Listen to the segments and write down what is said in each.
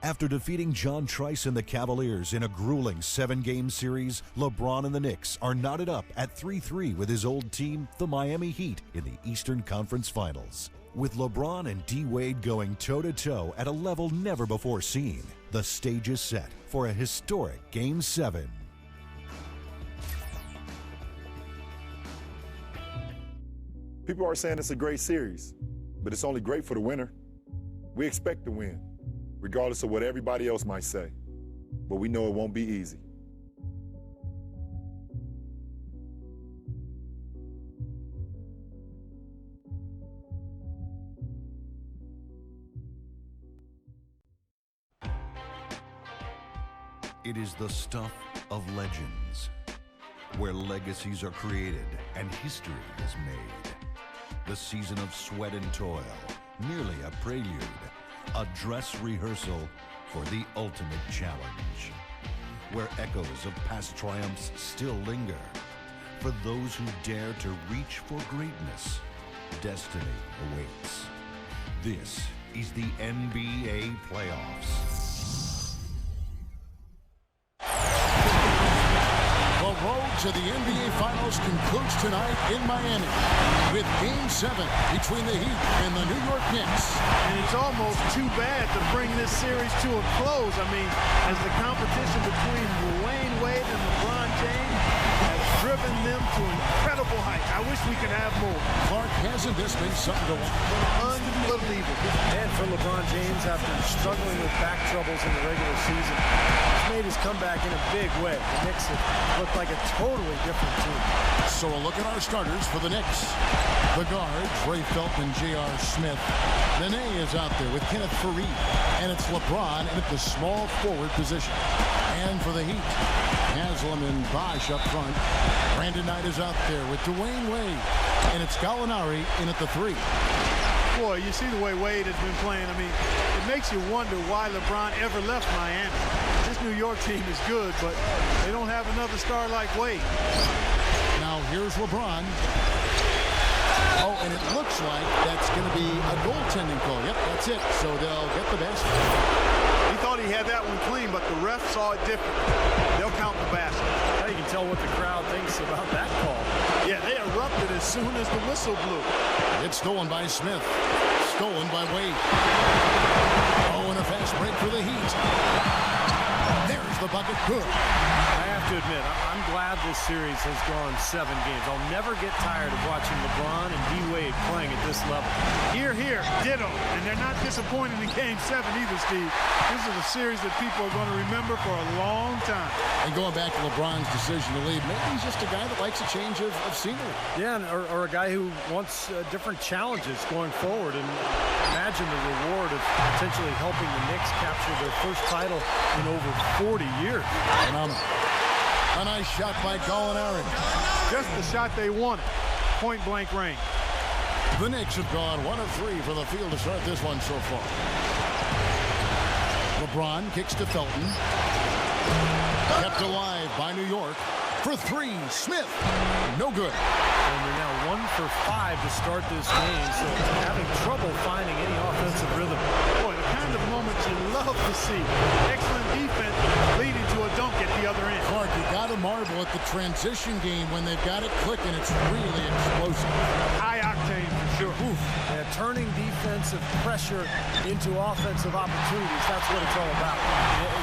After defeating John Trice and the Cavaliers in a grueling 7-game series, LeBron and the Knicks are knotted up at 3-3 with his old team, the Miami Heat, in the Eastern Conference Finals. With LeBron and D-Wade going toe-to-toe at a level never before seen, the stage is set for a historic Game 7. People are saying it's a great series, but it's only great for the winner. We expect to win, regardless of what everybody else might say. But we know it won't be easy. It is the stuff of legends, where legacies are created and history is made. The season of sweat and toil, merely a prelude, a dress rehearsal for the ultimate challenge, where echoes of past triumphs still linger. For those who dare to reach for greatness, destiny awaits. This is the NBA playoffs. The road to the NBA Finals concludes tonight in Miami with Game 7 between the Heat and the New York Knicks. And it's almost too bad to bring this series to a close. I mean, as the competition between Dwayne Wade and LeBron James has driven them to incredible heights. I wish we could have more. Clark, hasn't this been something to watch? Unbelievable. And for LeBron James, after struggling with back troubles in the regular season, he's made his comeback in a big way. The Knicks have looked like a totally different team. So a look at our starters for the Knicks. The guards, Ray Felton and J.R. Smith. Nene is out there with Kenneth Faried. And it's LeBron at the small forward position. And for the Heat, Haslam and Bosh up front. Brandon Knight is out there with Dwayne Wade. And it's Gallinari in at the 3. Boy, you see the way Wade has been playing. I mean, it makes you wonder why LeBron ever left Miami. This New York team is good, but they don't have another star like Wade. Now here's LeBron. Oh, and it looks like that's going to be a goaltending call. Yep, that's it. So they'll get the basket. He thought he had that one clean, but the ref saw it different. They'll count the basket. Now you can tell what the crowd thinks about that call. Yeah, they erupted as soon as the whistle blew. It's stolen by Smith. Stolen by Wade. Oh, and a fast break for the Heat. There's the bucket. Good. I have to admit, I'm glad this series has gone 7 games. I'll never get tired of watching LeBron and D-Wade playing at this level. Here, ditto. And they're not disappointed in Game 7 either, Steve. This is a series that people are going to remember for a long time. And going back to LeBron's decision to leave, maybe he's just a guy that likes a change of scenery. Yeah, or a guy who wants different challenges going forward. And imagine the reward of potentially helping the Knicks capture their first title in over 40 years. Phenomenal. A nice shot by Gallinari. Just the shot they wanted. Point-blank range. The Knicks have gone 1 of 3 from the field to start this one so far. LeBron kicks to Felton. Kept alive by New York. For 3, Smith. No good. And they're now 1 for 5 to start this game, so having trouble finding any offensive rhythm. Boy, the kind of moments you love to see. Excellent defense leading to a dunk at the other end. Clark, you got to marvel at the transition game when they've got it clicking. It's really explosive. High octane for sure. Oof. Yeah, turning defensive pressure into offensive opportunities. That's what it's all about.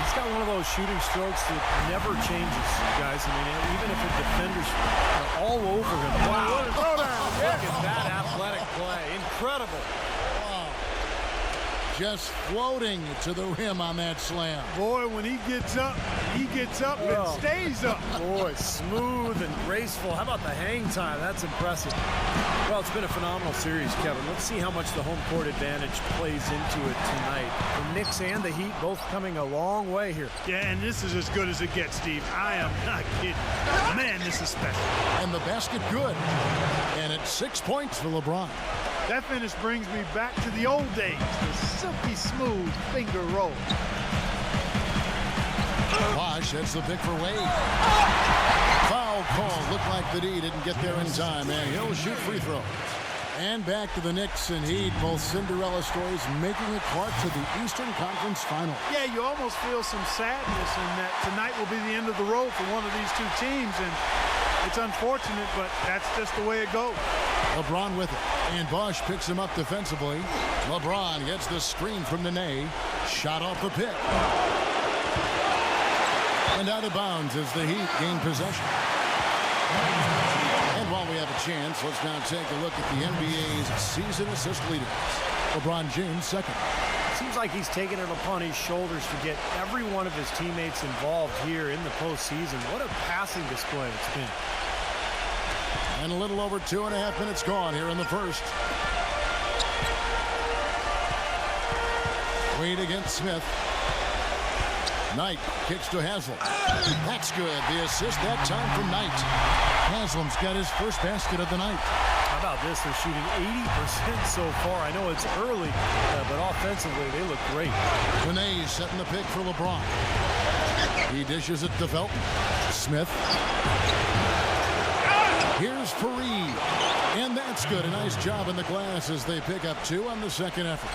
He's got one of those shooting strokes that never changes, guys. I mean, even if the defenders are all over him. Wow, what a throwdown. Look at that athletic play. Incredible. Wow. Just floating to the rim on that slam. Boy, when he gets up and stays up. Boy, smooth and graceful. How about the hang time? That's impressive. Well, it's been a phenomenal series, Kevin. Let's see how much the home court advantage plays into it tonight. The Knicks and the Heat both coming a long way here. Yeah, and this is as good as it gets, Steve. I am not kidding. Man, this is special. And the basket good. And it's 6 points for LeBron. That finish brings me back to the old days, the silky smooth finger roll. Bosh, that's the pick for Wade. Foul call. Looked like the D didn't get there in time, and he'll shoot free throw. And back to the Knicks and Heat, both Cinderella stories making it Clark to the Eastern Conference Final. Yeah, you almost feel some sadness in that tonight will be the end of the road for one of these two teams, and it's unfortunate, but that's just the way it goes. LeBron with it, and Bosh picks him up defensively. LeBron gets the screen from Nene, shot off the pick. And out of bounds as the Heat gain possession. And while we have a chance, let's now take a look at the NBA's season assist leaders. LeBron James second. Seems like he's taken it upon his shoulders to get every one of his teammates involved here in the postseason. What a passing display it's been. And a little over 2.5 minutes gone here in the first. Wade against Smith. Knight kicks to Haslem. That's good. The assist that time from Knight. Haslem's got his first basket of the night. How about this? They're shooting 80% so far. I know it's early, but offensively they look great. Renee's setting the pick for LeBron. He dishes it to Felton. Smith. Here's Fareed. And that's good. A nice job in the glass as they pick up 2 on the second effort.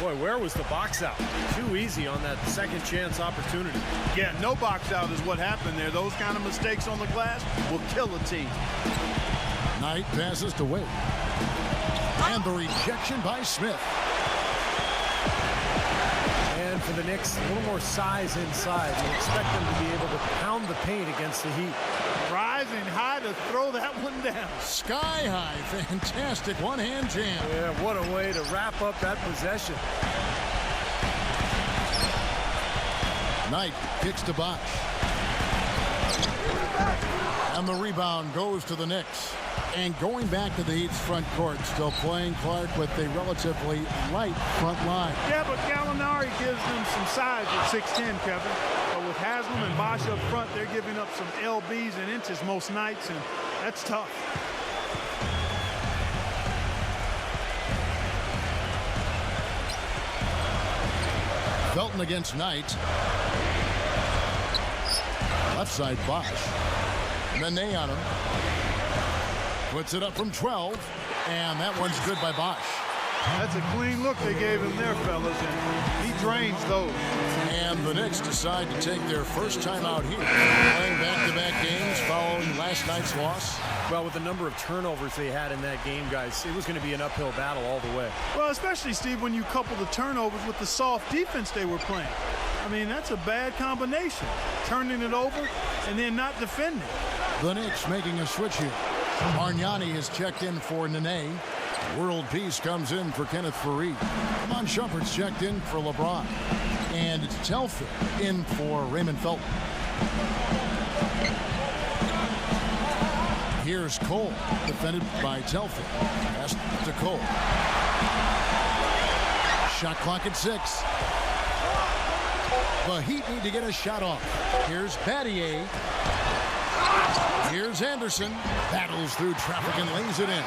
Boy, where was the box out? Too easy on that second chance opportunity. Yeah, no box out is what happened there. Those kind of mistakes on the glass will kill a team. Knight passes to Wade. And the rejection by Smith. And for the Knicks, a little more size inside. You expect them to be able to pound the paint against the Heat. Rising high to throw that one down. Sky high. Fantastic one-hand jam. Yeah, what a way to wrap up that possession. Knight kicks to Bosh. And the rebound goes to the Knicks. And going back to the Heat's front court, still playing Clark with a relatively light front line. Yeah, but Gallinari gives them some size at 6'10", Kevin. But with Haslem and Bosh up front, they're giving up some LBs and inches most nights, and that's tough. Felton against Knight. Left side Bosh. Nene on him. Puts it up from 12, and that one's good by Bosh. That's a clean look they gave him there, fellas, and he drains those. And the Knicks decide to take their first time out here, playing back-to-back games following last night's loss. Well, with the number of turnovers they had in that game, guys, it was going to be an uphill battle all the way. Well, especially, Steve, when you couple the turnovers with the soft defense they were playing. I mean, that's a bad combination. Turning it over and then not defending. The Knicks making a switch here. Bargnani is checked in for Nene. World Peace comes in for Kenneth Fareed. Amon Shumpert's checked in for LeBron. And it's Telfair in for Raymond Felton. Here's Cole, defended by Telfair. Pass to Cole. Shot clock at 6. The Heat need to get a shot off. Here's Battier. Here's Anderson. Battles through traffic and lays it in.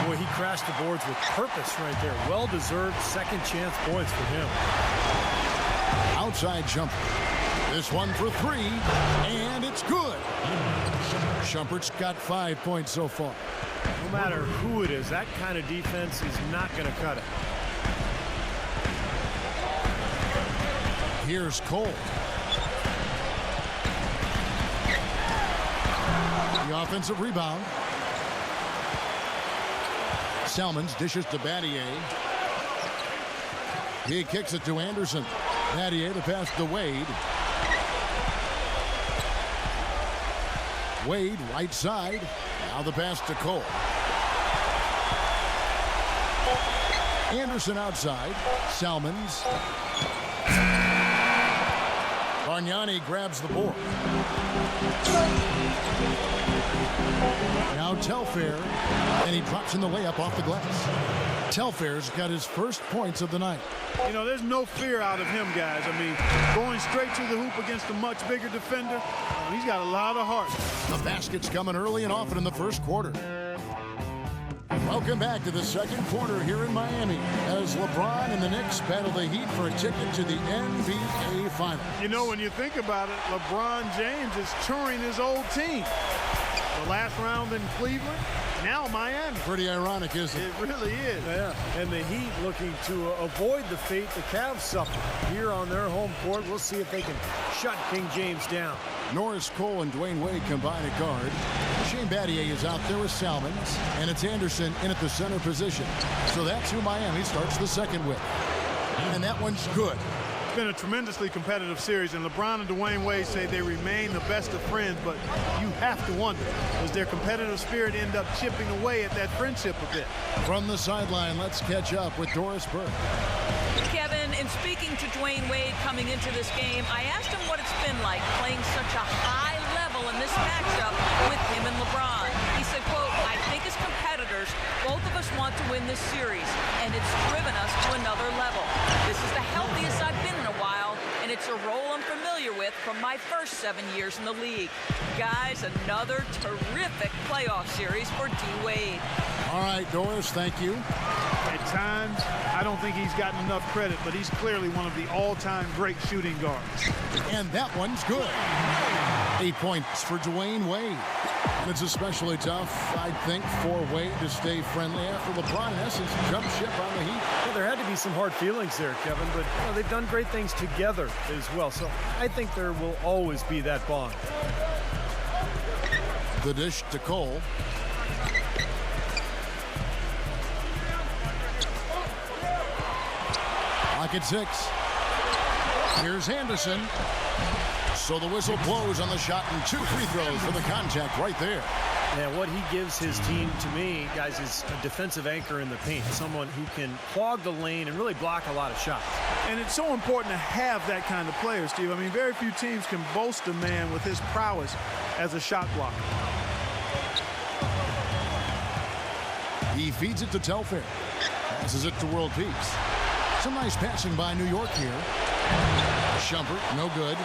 Boy, he crashed the boards with purpose right there. Well-deserved second chance points for him. Outside jumper. This one for 3, and it's good. Shumpert's got 5 points so far. No matter who it is, that kind of defense is not going to cut it. Here's Cole. The offensive rebound. Salmons dishes to Battier. He kicks it to Anderson. Battier to pass to Wade. Wade right side. Now the pass to Cole. Anderson outside. Salmons. Bargnani grabs the board. Now Telfair, and he drops in the layup off the glass. Telfair's got his first points of the night. You know, there's no fear out of him, guys. I mean, going straight to the hoop against a much bigger defender, he's got a lot of heart. The basket's coming early and often in the first quarter. Welcome back to the second quarter here in Miami as LeBron and the Knicks battle the Heat for a ticket to the NBA Final. You know, when you think about it, LeBron James is touring his old team. The last round in Cleveland, now Miami. Pretty ironic, isn't it? It really is. Yeah, and the Heat looking to avoid the fate the Cavs suffered here on their home court. We'll see if they can shut King James down. Norris Cole and Dwayne Wade combine at guard. Shane Battier is out there with Salmons, and it's Anderson in at the center position. So that's who Miami starts the second with. And that one's good. It's been a tremendously competitive series, and LeBron and Dwayne Wade say they remain the best of friends, but you have to wonder, does their competitive spirit end up chipping away at that friendship a bit? From the sideline, let's catch up with Doris Burke. Kevin, in speaking to Dwayne Wade coming into this game, I asked him what it's been like playing such a high level in this matchup with him and LeBron. He said, quote, I think as competitors, both of us want to win this series, and it's driven us to another level. This is the healthiest I've been in a while, and it's a role I'm familiar with from my first 7 years in the league. Guys, another terrific playoff series for D. Wade. All right, Doris, thank you. At times, I don't think he's gotten enough credit, but he's clearly one of the all-time great shooting guards. And that one's good. 8 points for Dwayne Wade. And it's especially tough, I think, for Wade to stay friendly after LeBron, in essence, jumped ship on the Heat. Well, there had to be some hard feelings there, Kevin, but they've done great things together as well. So I think there will always be that bond. The dish to Cole. Lock at 6. Here's Anderson. So the whistle blows on the shot, and 2 free throws for the contact right there. Yeah, what he gives his team, to me, guys, is a defensive anchor in the paint. Someone who can clog the lane and really block a lot of shots. And it's so important to have that kind of player, Steve. I mean, very few teams can boast a man with his prowess as a shot blocker. He feeds it to Telfair. Passes it to World Peace. Some nice passing by New York here. Shumpert, no good.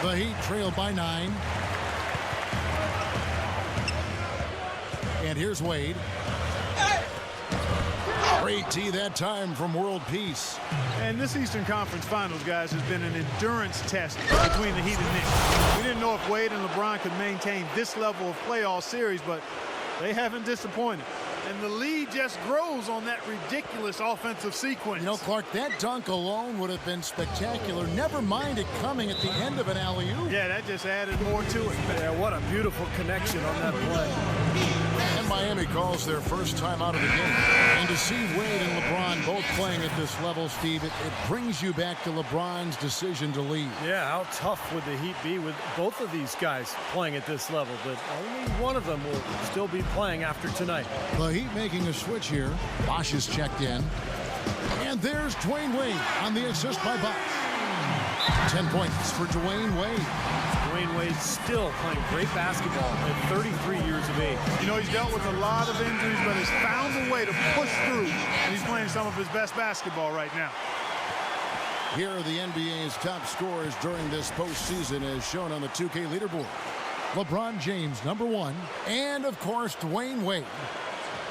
The Heat trail by 9. And here's Wade. Great tee that time from World Peace. And this Eastern Conference Finals, guys, has been an endurance test between the Heat and Knicks. We didn't know if Wade and LeBron could maintain this level of playoff series, but they haven't disappointed. And the lead just grows on that ridiculous offensive sequence. You know, Clark, that dunk alone would have been spectacular. Never mind it coming at the end of an alley-oop. Yeah, that just added more to it. Yeah, what a beautiful connection on that play. And Miami calls their first time out of the game. And to see Wade and LeBron both playing at this level, Steve, it brings you back to LeBron's decision to leave. Yeah, how tough would the Heat be with both of these guys playing at this level? But only one of them will still be playing after tonight. The Heat making a switch here. Bosch is checked in. And there's Dwayne Wade on the assist by Bosch. 10 points for Dwayne Wade. Dwayne Wade still playing great basketball at 33 years of age. You know, he's dealt with a lot of injuries, but has found a way to push through. And he's playing some of his best basketball right now. Here are the NBA's top scorers during this postseason as shown on the 2K leaderboard. LeBron James, #1. And, of course, Dwayne Wade.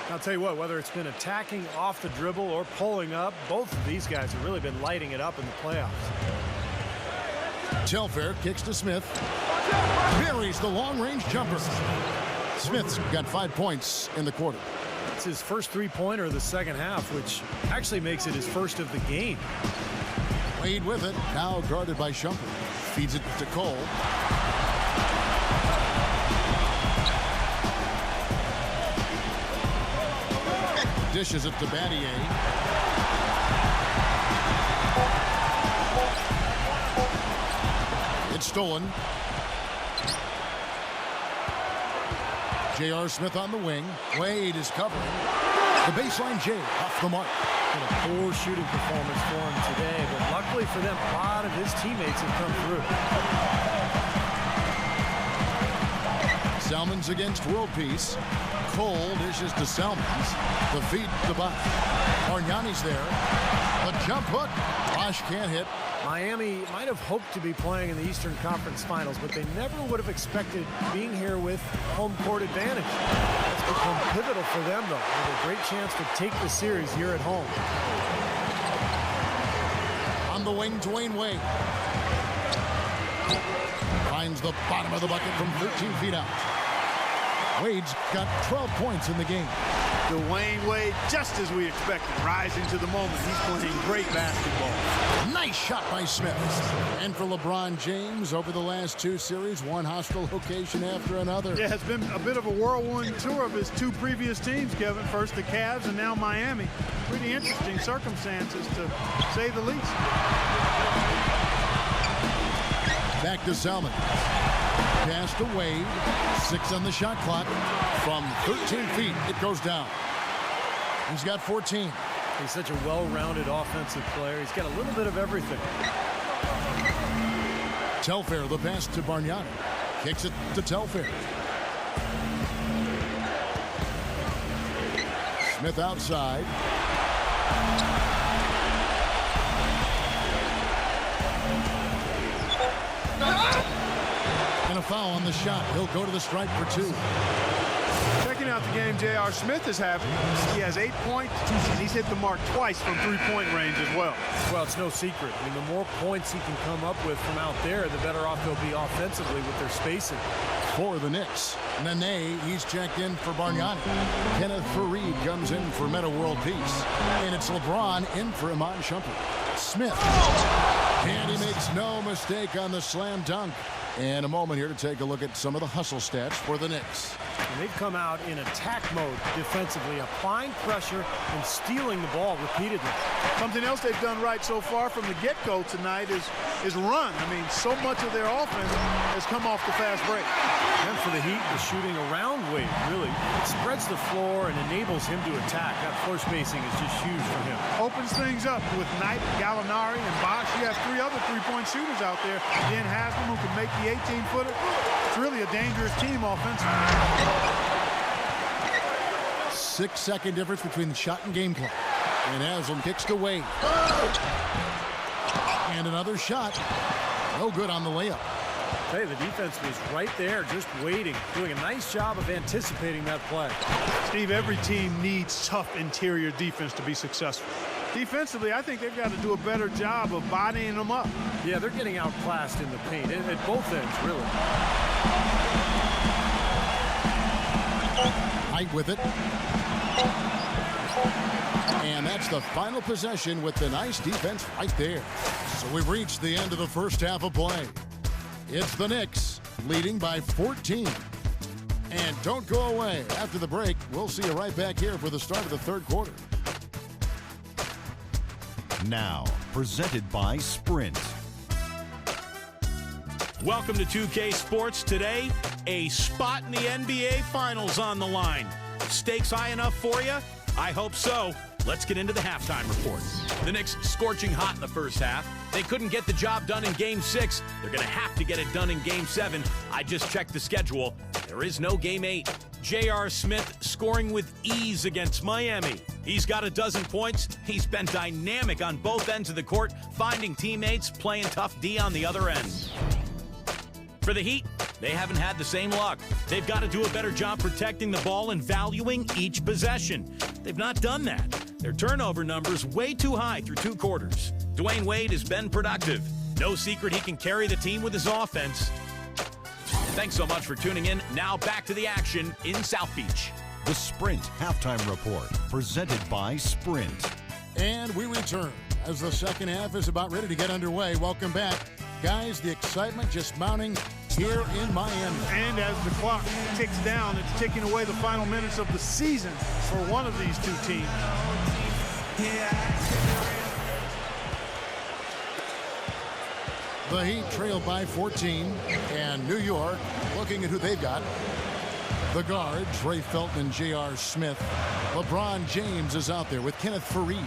I'll tell you what, whether it's been attacking off the dribble or pulling up, both of these guys have really been lighting it up in the playoffs. Telfair kicks to Smith. Buries the long-range jumper. Smith's got 5 points in the quarter. It's his first three-pointer of the second half, which actually makes it his first of the game. Wade with it, now guarded by Shumpert. Feeds it to Cole. Dishes it to Battier. It's stolen. J.R. Smith on the wing. Wade is covering. The baseline J off the mark. Been a poor shooting performance for him today, but luckily for them, a lot of his teammates have come through. Salmons against World Peace. Cole dishes to Salmons. The feed to Bosch. Bargnani's there. The jump hook. Bosch can't hit. Miami might have hoped to be playing in the Eastern Conference Finals, but they never would have expected being here with home court advantage. It's become pivotal for them, though, with a great chance to take the series here at home. On the wing, Dwayne Wade. Finds the bottom of the bucket from 13 feet out. Wade's got 12 points in the game. Dwayne Wade, just as we expected, rising to the moment. He's playing great basketball. Nice shot by Smith. And for LeBron James, over the last 2 series, one hostile location after another. Yeah, it's been a bit of a whirlwind tour of his 2 previous teams, Kevin. First the Cavs and now Miami. Pretty interesting circumstances, to say the least. Back to Selman. Pass to Wade. 6 on the shot clock. From 13 feet, it goes down. He's got 14. He's such a well-rounded offensive player. He's got a little bit of everything. Telfair, the pass to Bargnani. Kicks it to Telfair. Smith outside. And a foul on the shot. He'll go to the stripe for 2. Checking out the game J.R. Smith is having. He has 8 points, and he's hit the mark twice from 3-point range as well. Well, it's no secret. I mean, the more points he can come up with from out there, the better off they'll be offensively with their spacing. For the Knicks, Nene, he's checked in for Bargnani. Kenneth Faried comes in for Meta World Peace. And it's LeBron in for Iman Shumpert. Smith. And he makes no mistake on the slam dunk. And a moment here to take a look at some of the hustle stats for the Knicks. And they've come out in attack mode defensively, applying pressure and stealing the ball repeatedly. Something else they've done right so far from the get-go tonight is run. I mean, so much of their offense has come off the fast break. And for the Heat, the shooting around Wade, really, it spreads the floor and enables him to attack. That floor spacing is just huge for him. Opens things up with Knight, Gallinari, and Bosh. You have 3 other 3-point shooters out there. Dan Haslam, who can make the 18-footer. It's really a dangerous team offensively. 6-second difference between the shot and game clock. And Haslam kicks to Wade. And another shot. No good on the layup. Hey, the defense was right there, just waiting, doing a nice job of anticipating that play. Steve, every team needs tough interior defense to be successful. Defensively, I think they've got to do a better job of bodying them up. Yeah, they're getting outclassed in the paint at both ends, really. Height with it. And that's the final possession with the nice defense right there. So we've reached the end of the first half of play. It's the Knicks leading by 14. And don't go away. After the break, we'll see you right back here for the start of the 3rd quarter. Now, presented by Sprint. Welcome to 2K Sports. Today, a spot in the NBA Finals on the line. Stakes high enough for you? I hope so. Let's get into the halftime report. The Knicks scorching hot in the first half. They couldn't get the job done in Game 6. They're going to have to get it done in Game 7. I just checked the schedule. There is no Game 8. J.R. Smith scoring with ease against Miami. He's got 12 points. He's been dynamic on both ends of the court, finding teammates, playing tough D on the other end. For the Heat, they haven't had the same luck. They've got to do a better job protecting the ball and valuing each possession. They've not done that. Their turnover numbers way too high through 2 quarters. Dwayne Wade has been productive. No secret he can carry the team with his offense. Thanks so much for tuning in. Now back to the action in South Beach. The Sprint Halftime Report, presented by Sprint. And we return as the second half is about ready to get underway. Welcome back. Guys, the excitement just mounting here in Miami. And as the clock ticks down, it's ticking away the final minutes of the season for one of these 2 teams. The Heat trail by 14, and New York looking at who they've got. The guards, Ray Felton and J.R. Smith. LeBron James is out there with Kenneth Faried.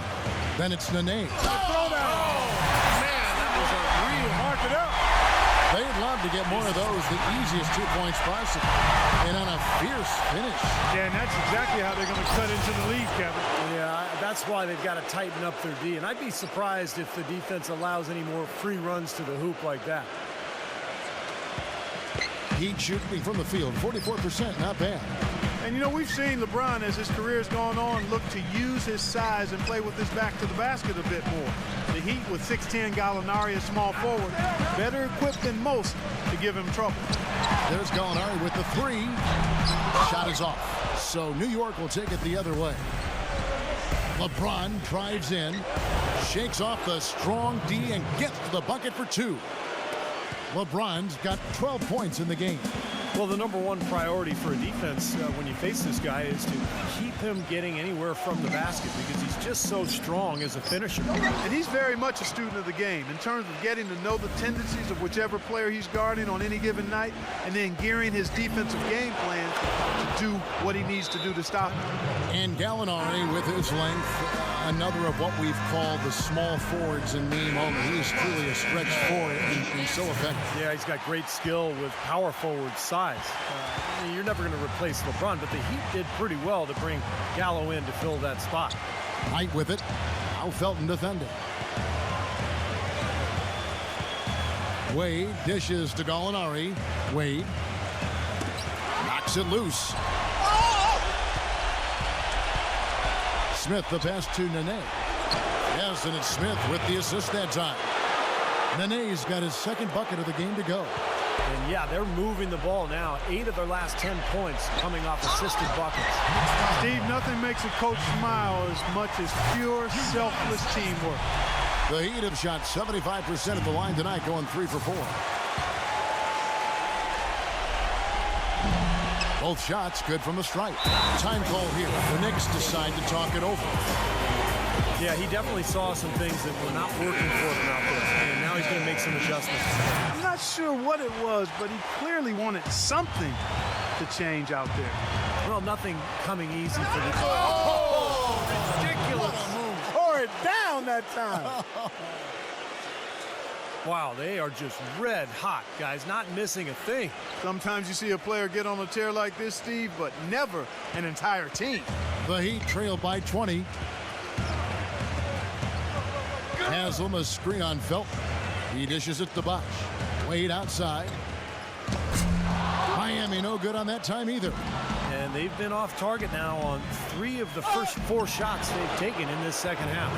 Then it's Nene. They'd love to get more of those, the easiest 2-point spots, and on a fierce finish. Yeah, and that's exactly how they're going to cut into the lead, Kevin. Yeah, that's why they've got to tighten up their D. And I'd be surprised if the defense allows any more free runs to the hoop like that. Heat shooting from the field, 44%, not bad. And, you know, we've seen LeBron, as his career's gone on, look to use his size and play with his back to the basket a bit more. The Heat with 6'10", Gallinari, a small forward, better equipped than most to give him trouble. There's Gallinari with the three. Shot is off. So New York will take it the other way. LeBron drives in, shakes off the strong D, and gets to the bucket for two. LeBron's got 12 points in the game. Well, the number one priority for a defense when you face this guy is to keep him getting anywhere from the basket because he's just so strong as a finisher. And he's very much a student of the game in terms of getting to know the tendencies of whichever player he's guarding on any given night and then gearing his defensive game plan to do what he needs to do to stop him. And Gallinari with his length, another of what we've called the small forwards in name only. He is truly a stretch forward and he's so effective. Yeah, he's got great skill with power forward size. You're never going to replace LeBron, but the Heat did pretty well to bring Gallo in to fill that spot. Knight with it. Now Felton defending. Wade dishes to Gallinari. Wade knocks it loose. Smith the pass to Nene. Yes, and it's Smith with the assist that time. Nene's got his second bucket of the game to go. And yeah, they're moving the ball now. 8 of their last 10 points coming off assisted buckets. Steve, nothing makes a coach smile as much as pure, selfless teamwork. The Heat have shot 75% at the line tonight, going 3 for 4. Both shots good from the stripe. Time call here. The Knicks decide to talk it over. Yeah, he definitely saw some things that were not working for him out there. And now he's going to make some adjustments. I'm not sure what it was, but he clearly wanted something to change out there. Well, nothing coming easy for the... Oh, ridiculous. Tore it down that time. Wow, they are just red hot, guys, not missing a thing. Sometimes you see a player get on a tear like this, Steve, but never an entire team. The Heat trail by 20. Haslam a screen on Felton. He dishes it to Bosch. Wade outside. Miami no good on that time either. And they've been off target now on 3 of the first 4 shots they've taken in this second half.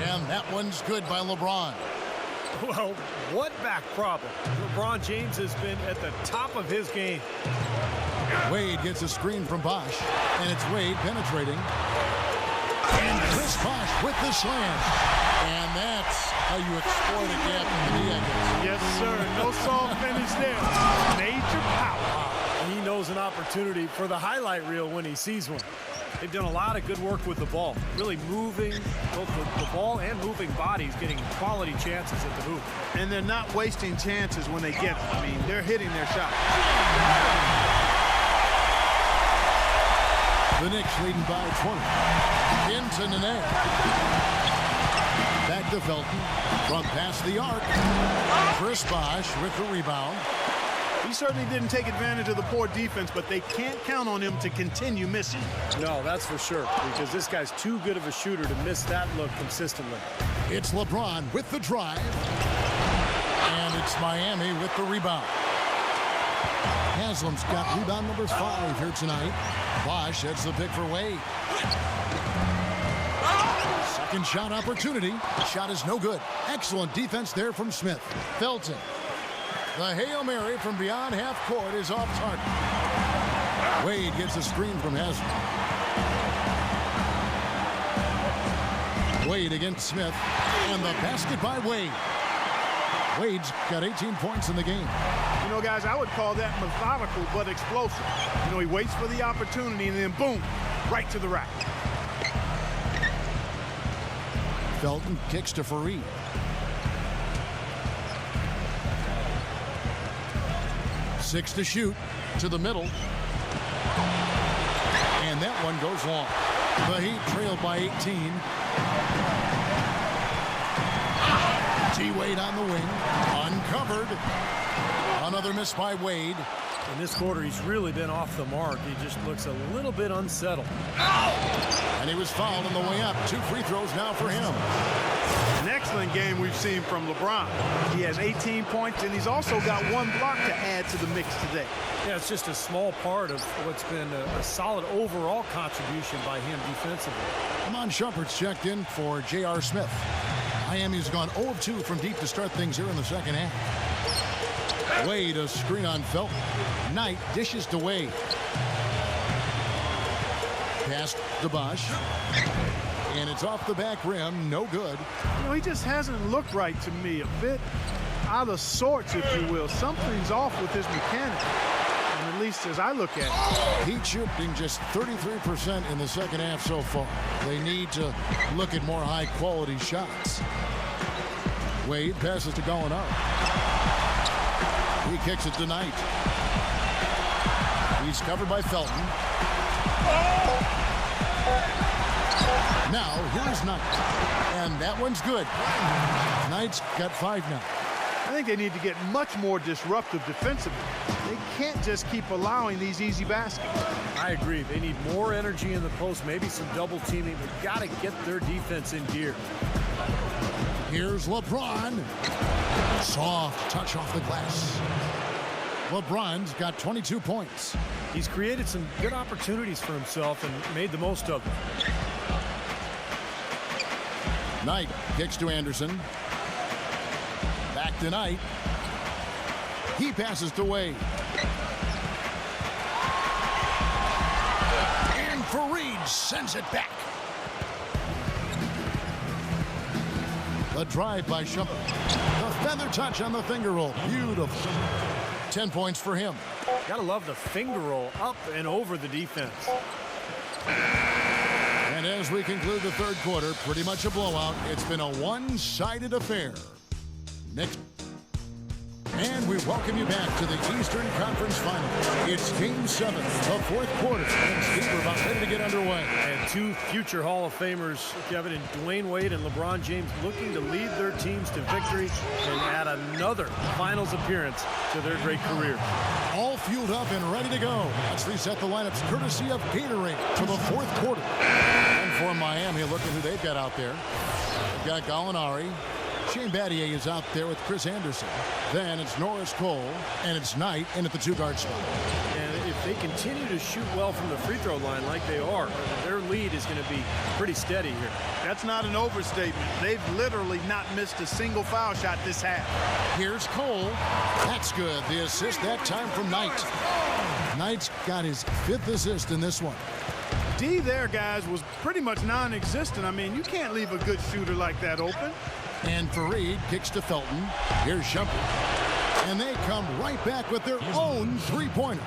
And that one's good by LeBron. Well, what back problem? LeBron James has been at the top of his game. Wade gets a screen from Bosch, and it's Wade penetrating. And Chris Bosch with the slam. And that's how you exploit a gap in the knee, I guess. Yes, sir. No soft finish there. Major power. He knows an opportunity for the highlight reel when he sees one. They've done a lot of good work with the ball, really moving both the ball and moving bodies, getting quality chances at the hoop. And they're not wasting chances when they get them. I mean, they're hitting their shots. The Knicks leading by 20. Into Nene. Back to Felton. From past the arc. Chris Bosch with the rebound. He certainly didn't take advantage of the poor defense, but they can't count on him to continue missing. No, that's for sure, because this guy's too good of a shooter to miss that look consistently. It's LeBron with the drive. And it's Miami with the rebound. Haslam's got rebound number 5 here tonight. Bosch heads the pick for Wade. Second shot opportunity. Shot is no good. Excellent defense there from Smith. Felton. The Hail Mary from beyond half court is off target. Wade gets a screen from Haslam. Wade against Smith. And the basket by Wade. Wade's got 18 points in the game. You know, guys, I would call that methodical but explosive. You know, he waits for the opportunity and then boom, right to the rack. Felton kicks to Fareed. Six to shoot to the middle. And that one goes long. The Heat trailed by 18. T-Wade on the wing. Uncovered. Another miss by Wade. In this quarter, he's really been off the mark. He just looks a little bit unsettled. And he was fouled on the way up. 2 free throws now for him. An excellent game we've seen from LeBron. He has 18 points, and he's also got 1 block to add to the mix today. Yeah, it's just a small part of what's been a solid overall contribution by him defensively. Amon Shumpert's checked in for J.R. Smith. Miami's gone 0 of 2 from deep to start things here in the second half. Wade, a screen on Felton. Knight dishes to Wade. Past the Bosch. And it's off the back rim. No good. You know, he just hasn't looked right to me. A bit out of sorts, if you will. Something's off with his mechanics. And at least as I look at it. Heat shooting just 33% in the second half so far. They need to look at more high-quality shots. Wade passes to Gallinari. He kicks it to Knight. He's covered by Felton. Now, here's Knight. And that one's good. Knight's got 5 now. I think they need to get much more disruptive defensively. They can't just keep allowing these easy baskets. I agree. They need more energy in the post, maybe some double teaming. They've got to get their defense in gear. Here's LeBron. Soft touch off the glass. LeBron's got 22 points. He's created some good opportunities for himself and made the most of them. Knight kicks to Anderson. Back to Knight. He passes to Wade. And Fareed sends it back. The drive by Shumpert. The feather touch on the finger roll. Beautiful. 10 points for him. Gotta love the finger roll up and over the defense. And as we conclude the third quarter, pretty much a blowout. It's been a one-sided affair. Next. And we welcome you back to the Eastern Conference Finals. It's Game 7, the fourth quarter. And Steve, we're about ready to get underway. And 2 future Hall of Famers, Kevin, and Dwayne Wade and LeBron James, looking to lead their teams to victory and add another finals appearance to their great career. All fueled up and ready to go. Let's reset the lineups courtesy of Gatorade for the fourth quarter. And for Miami, look at who they've got out there. They've got Gallinari. Shane Battier is out there with Chris Anderson. Then it's Norris Cole, and it's Knight in at the 2-guard spot. And if they continue to shoot well from the free throw line like they are, their lead is going to be pretty steady here. That's not an overstatement. They've literally not missed a single foul shot this half. Here's Cole. That's good. The assist that time from Knight. Knight's got his 5th assist in this one. D there, guys, was pretty much non-existent. I mean, you can't leave a good shooter like that open. And Fareed kicks to Felton. Here's Shumpert. And they come right back with their own three-pointer.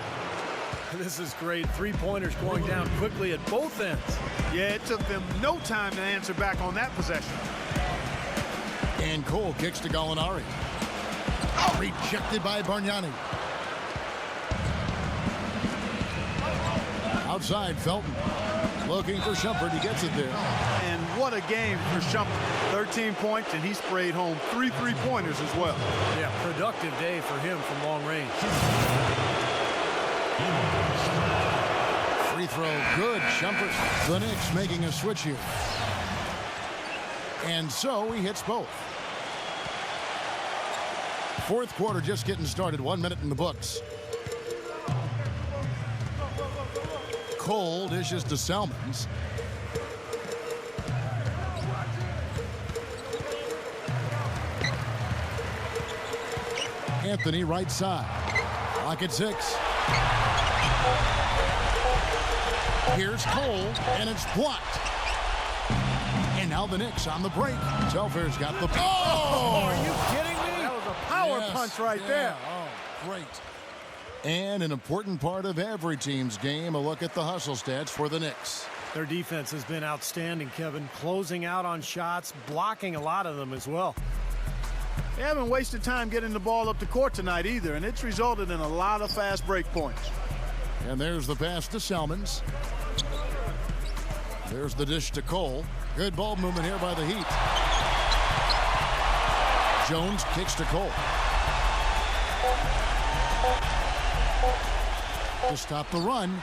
This is great. Three-pointers going down quickly at both ends. Yeah, it took them no time to answer back on that possession. And Cole kicks to Gallinari. Oh, rejected by Bargnani. Outside, Felton. Looking for Shumpert. He gets it there. And what a game for Shumpert. 13 points, and he sprayed home 3 3-pointers as well. Yeah, productive day for him from long range. Free throw, good. Shumpert. The Knicks making a switch here. And so he hits both. Fourth quarter just getting started. 1 minute in the books. Cole dishes to Salmons. Anthony right side. Clock at 6. Here's Cole, and it's blocked. And now the Knicks on the break. Telfair's got the... Oh! Are you kidding me? That was a power punch right there. Oh, great. And an important part of every team's game, a look at the hustle stats for the Knicks. Their defense has been outstanding, Kevin. Closing out on shots, blocking a lot of them as well. They haven't wasted time getting the ball up the court tonight either, and it's resulted in a lot of fast break points. And there's the pass to Salmons. There's the dish to Cole. Good ball movement here by the Heat. Jones kicks to Cole. To stop the run,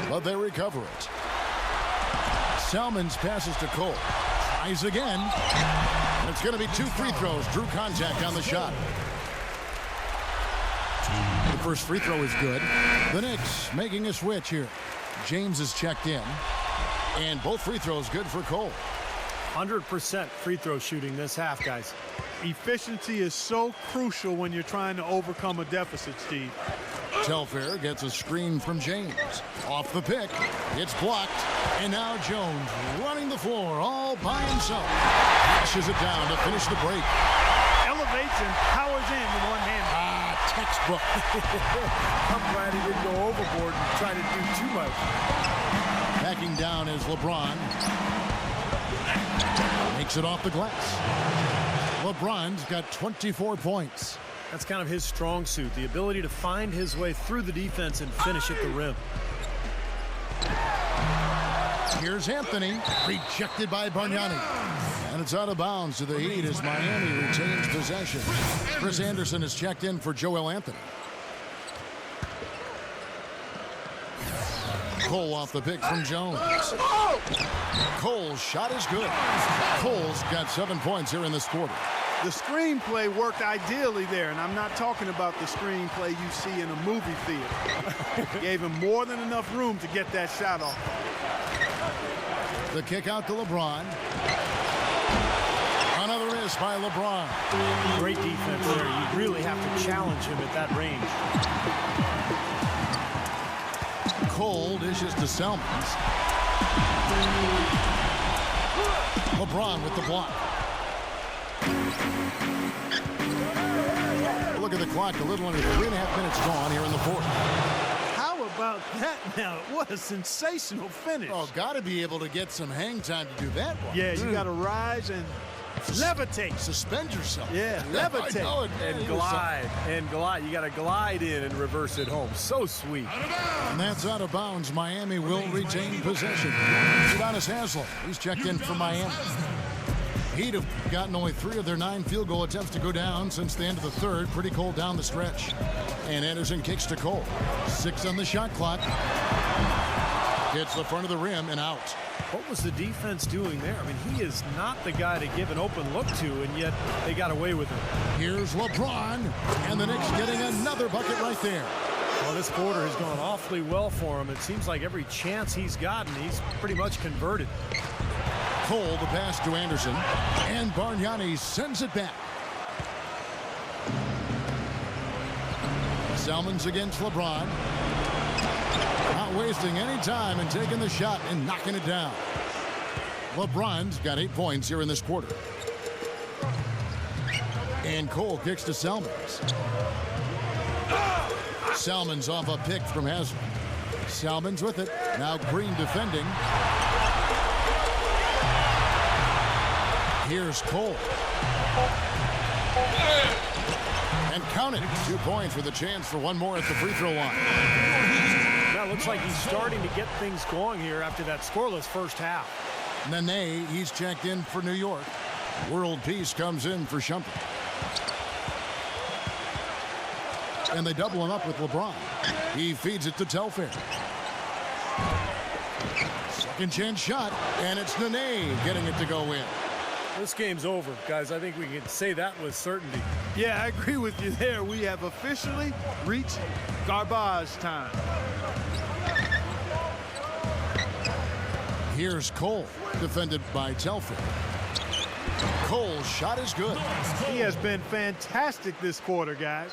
but they recover it. Salmons passes to Cole. Tries again. And it's going to be 2 free throws. Drew contact on the shot. The first free throw is good. The Knicks making a switch here. James is checked in. And both free throws good for Cole. 100% free throw shooting this half, guys. Efficiency is so crucial when you're trying to overcome a deficit, Steve. Telfair gets a screen from James. Off the pick. It's blocked. And now Jones running the floor all by himself. Pushes it down to finish the break. Elevates and powers in with one hand. Textbook. I'm glad he didn't go overboard and try to do too much. Backing down is LeBron. Makes it off the glass. LeBron's got 24 points. That's kind of his strong suit, the ability to find his way through the defense and finish at the rim. Here's Anthony, rejected by Bargnani. And it's out of bounds to the Heat as Miami retains possession. Chris Anderson is checked in for Joel Anthony. Cole off the pick from Jones. Cole's shot is good. Cole's got 7 points here in this quarter. The screenplay worked ideally there, and I'm not talking about the screenplay you see in a movie theater. Gave him more than enough room to get that shot off. The kick out to LeBron. Another miss by LeBron. Great defense there. You really have to challenge him at that range. Cole dishes to Selmans. LeBron with the block. Look at the clock. A little under 3.5 minutes gone here in the fourth. How about that now? What a sensational finish. Oh, got to be able to get some hang time to do that one. Yeah, you got to rise and levitate. Suspend yourself. Yeah, levitate. I know it. And glide. And glide. You got to glide in and reverse it home. So sweet. And that's out of bounds. Miami will retain possession. Udonis Haslem. He's checked in for Miami. Heat have gotten only 3 of their 9 field goal attempts to go down since the end of the third. Pretty cold down the stretch. And Anderson kicks to Cole. 6 on the shot clock. Hits the front of the rim and out. What was the defense doing there? I mean, he is not the guy to give an open look to, and yet they got away with it. Here's LeBron, and the Knicks getting another bucket right there. Well, this quarter has gone awfully well for him. It seems like every chance he's gotten, he's pretty much converted. Cole, the pass to Anderson, and Bargnani sends it back. Selmans against LeBron. Not wasting any time and taking the shot and knocking it down. LeBron's got 8 points here in this quarter. And Cole kicks to Selmans. Selmans off a pick from Haslem. Selmans with it. Now Green defending. Here's Cole. And count it. 2 points with a chance for one more at the free throw line. Now it looks like he's starting to get things going here after that scoreless first half. Nene, he's checked in for New York. World Peace comes in for Shumpert. And they double him up with LeBron. He feeds it to Telfair. Second chance shot, and it's Nene getting it to go in. This game's over, guys. I think we can say that with certainty. Yeah, I agree with you there. We have officially reached garbage time. Here's Cole, defended by Telfair. Cole's shot is good. He has been fantastic this quarter, guys.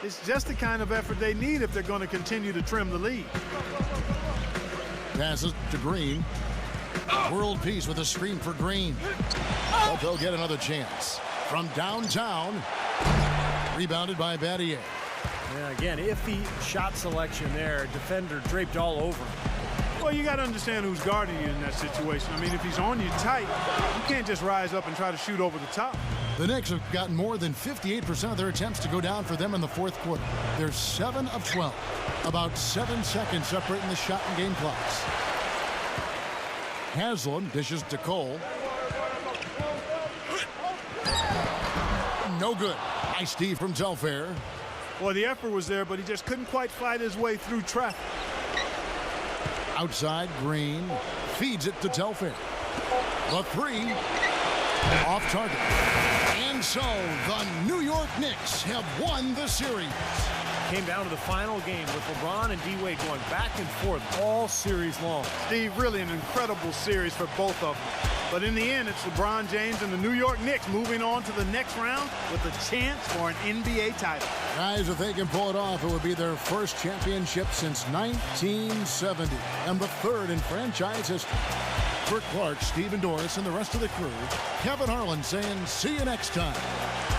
It's just the kind of effort they need if they're going to continue to trim the lead. Passes to Green. World Peace with a screen for Green. But they'll get another chance. From downtown, rebounded by Battier. Yeah, again, iffy shot selection there. Defender draped all over him. Well, you got to understand who's guarding you in that situation. I mean, if he's on you tight, you can't just rise up and try to shoot over the top. The Knicks have gotten more than 58% of their attempts to go down for them in the fourth quarter. They're 7 of 12. About 7 seconds separating the shot and game clocks. Haslem dishes to Cole. No good. Nice D from Telfair. Well, the effort was there, but he just couldn't quite fight his way through traffic. Outside, Green feeds it to Telfair. The 3 off target. And so the New York Knicks have won the series. Came down to the final game with LeBron and D-Wade going back and forth all series long. Steve, really an incredible series for both of them. But in the end, it's LeBron James and the New York Knicks moving on to the next round with a chance for an NBA title. Guys, if they can pull it off, it would be their first championship since 1970 and the third in franchise history. For Clark, Stephen Doris, and the rest of the crew, Kevin Harlan saying, see you next time.